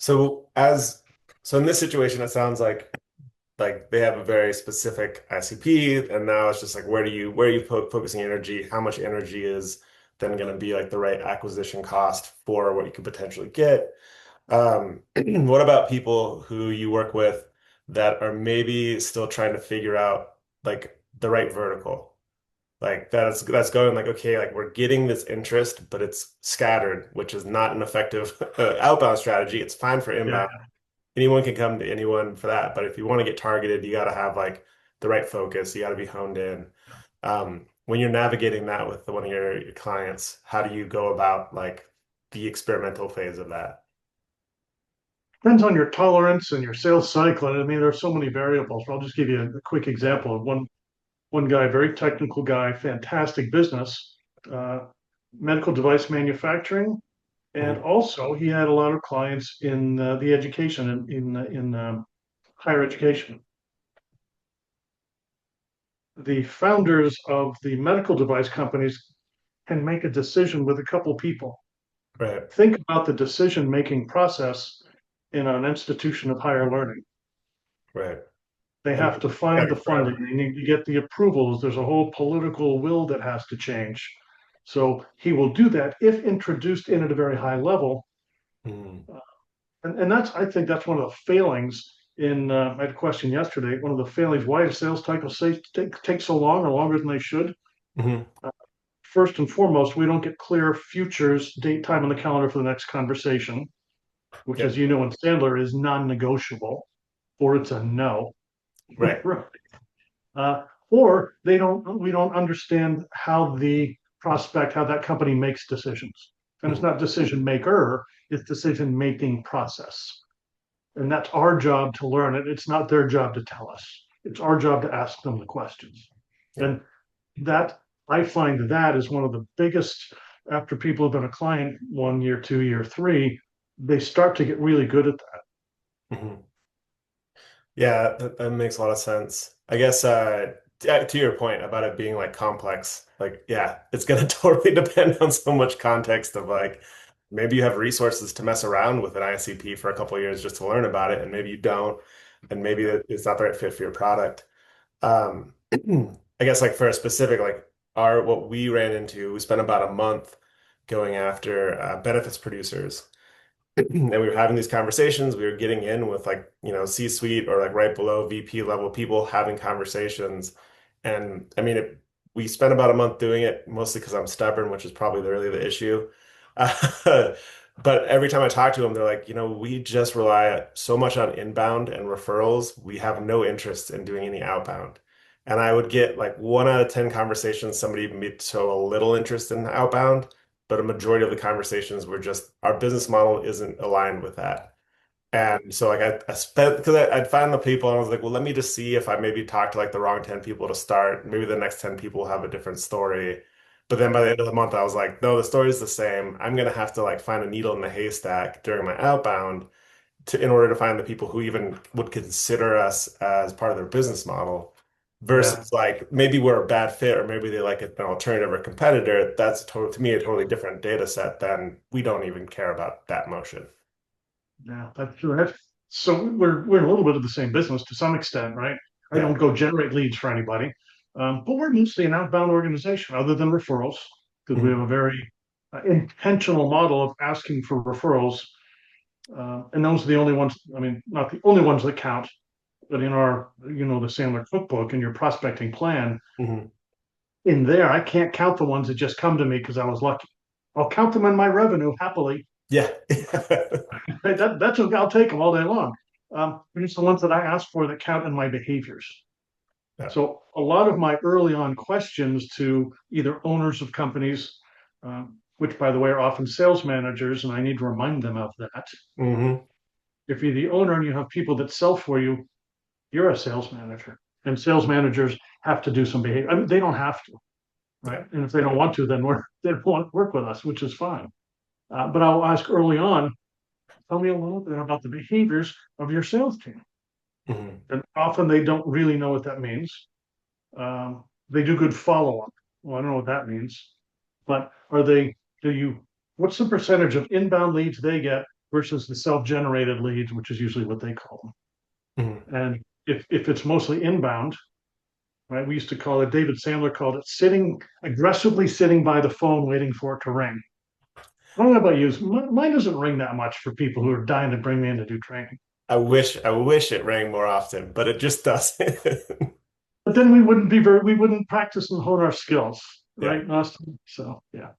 So as so in this situation, it sounds like they have a very specific ICP, and now it's just like where are you focusing energy? How much energy is then going to be like the right acquisition cost for what you could potentially get? What about people who you work with that are maybe still trying to figure out like the right vertical? Like that's going like, okay, like we're getting this interest, but it's scattered, which is not an effective outbound strategy. It's fine for Yeah. inbound. Anyone can come to anyone for that. But if you want to get targeted, you got to have like the right focus. You got to be honed in. When you're navigating that with one of your clients, how do you go about like the experimental phase of that? Depends on your tolerance and your sales cycle. And I mean, there's so many variables. I'll just give you a quick Yeah. example of one guy, very technical guy, fantastic business, uh, medical device manufacturing, and Mhm. also he had a lot of clients in the education in higher education. The founders of the medical device companies can make a decision with a couple people. Right. Think about the decision-making process in an institution of higher learning. Right. They I mean, have to it's find gotta the be funding. forever. They need to get the approvals. There's a whole political will that has to change. So he will do that if introduced in at a very high level. Mhm. And that's, I think that's one of the failings in, I had a question yesterday, one of the failings, why do sales cycles take so long or longer than they should? Mhm. First and foremost, we don't get clear futures, date, time on the calendar for the next conversation, which, as Yep. you know, in Sandler is non-negotiable, or it's a no. Right. uh, or we don't understand how the prospect, how that company makes decisions. And it's Mhm. not decision maker, it's decision making process. And that's our job to learn it. It's not their job to tell us. It's our job to ask them the questions. Yeah. And that I find that is one of the biggest, after people have been a client 1 year, 2 year, three, they start to get really good at that. Mhm. Yeah, that makes a lot of sense. I guess to your point about it being like complex, like yeah, it's gonna totally depend on so much context of like maybe you have resources to mess around with an ICP for a couple of years just to learn about it, and maybe you don't, and maybe Yeah. it's not the right fit for your product. I guess like for a specific like our what we ran into, we spent about a month going after benefits producers. And we were having these conversations. We were getting in with like, C-suite or like right below VP level people having conversations. And I mean, we spent about a month doing it, mostly because I'm stubborn, which is probably really the issue. But every time I talk to them, they're like, we just rely so much on inbound and referrals. We have no interest in doing any outbound. And I would get like 1 out of 10 conversations, somebody even show a little interest in outbound, but a majority of the conversations were just our business model isn't aligned with that. And so like I spent because I'd find the people and I was like, well, let me just see if I maybe talk to like the wrong 10 people to start. Maybe the next 10 people have a different story. But then by the end of the month, I was like, no, the story's the same. I'm gonna have to like find a needle in the haystack during my outbound in order to find the people who even would consider us as part of their business model Yeah. versus like maybe we're a bad fit or maybe they like an alternative or competitor. That's to me a totally different data set than we don't even care about that motion. Yeah, that's true. So we're in a little bit of the same business to some extent, right? I Yeah. don't go generate leads for anybody, but we're mostly an outbound organization, other than referrals, because we have Mhm. a very intentional model of asking for referrals, and those are the only ones. I mean, not the only ones that count, but in our, the Sandler cookbook and your prospecting plan, Mhm. in there, I can't count the ones that just come to me because I was lucky. I'll count them in my revenue happily. Yeah. That's okay. I'll take them all day long. But it's the ones that I ask for that count in my behaviors. Yeah. So a lot of my early on questions to either owners of companies, which by the way are often sales managers, and I need to remind them of that. Hmm. If you're the owner and you have people that sell for you, you're a sales manager, and sales managers have to do some behavior. I mean, they don't have to, Yeah. right? And if they don't want to, then they don't want to work with us, which is fine. But I'll ask early on, tell me a little bit about the behaviors of your sales team. Hmm. And often they don't really know what that means. They do good follow up. Well, I don't know what that means, but do you, what's the percentage of inbound leads they get? versus the self-generated leads, which is usually what they call Mhm. them. And if it's mostly inbound, right, we used to call it, David Sandler called it aggressively sitting by the phone waiting for it to ring. I don't know about you. Mine doesn't ring that much for people who are dying to bring me in to do training. I wish it rang more often, but it just doesn't. But then we wouldn't practice and hone our skills, Yeah. right, Austin? So yeah.